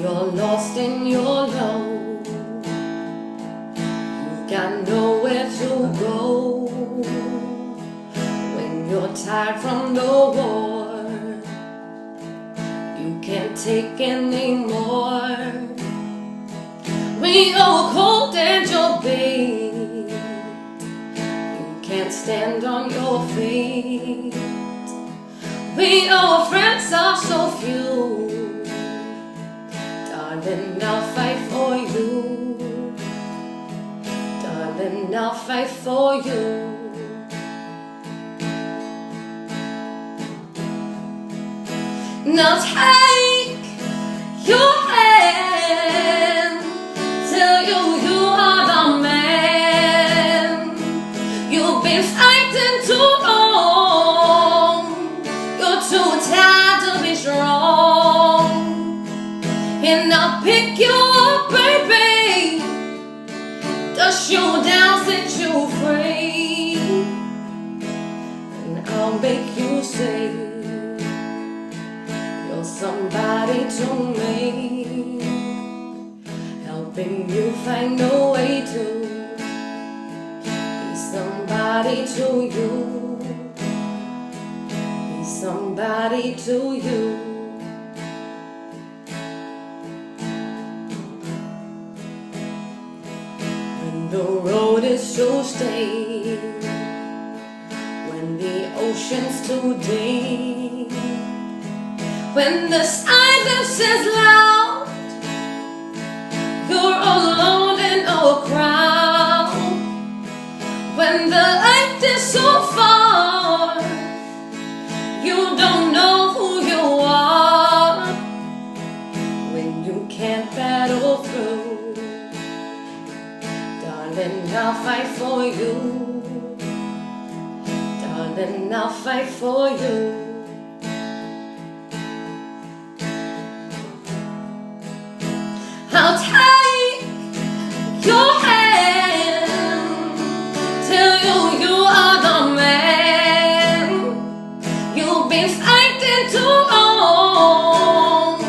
you're lost in your low, you've got nowhere to go. When you're tired from the war, you can't take anymore. When you're cold and you're baked, you can't stand on your feet. When your friends are so few, darling, I'll fight for you. Darling, I'll fight for you. Now take your hand, tell you are the man. You've been fighting too long, you're too tired to be strong. And I'll pick you up, baby, dust you down, set you free. And I'll make you say you're somebody to me, helping you find a way to be somebody to you, be somebody to you. When the road is so steep, when the ocean's too deep, when the silence is loud, you're alone in a crowd. When the light is so far, you don't know who you are. When you can't battle through, darling, I'll fight for you. Darling, I'll fight for you. I'll take your hand, tell you are the man. You've been fighting too long,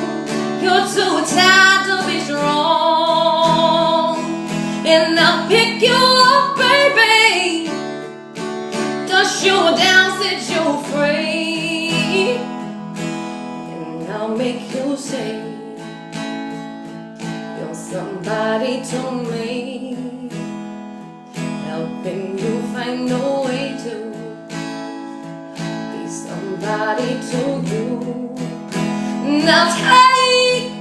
you're too tired to be strong. And I'll pick you up, baby, dust you down, set you free. And I'll make you say somebody to me, helping you find a way to be somebody to you. Now take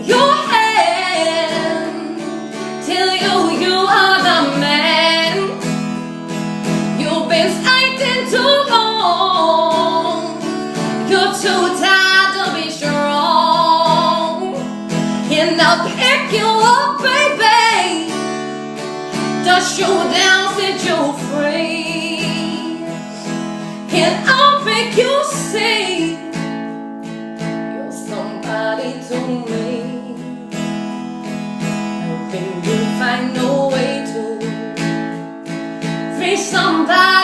your hand, tell you are the man. You've been fighting too long, you're too tired to be strong. And I'll pick you up, baby, dust you down, set you free. And I'll make you see you're somebody to me, helping you find a way to free somebody.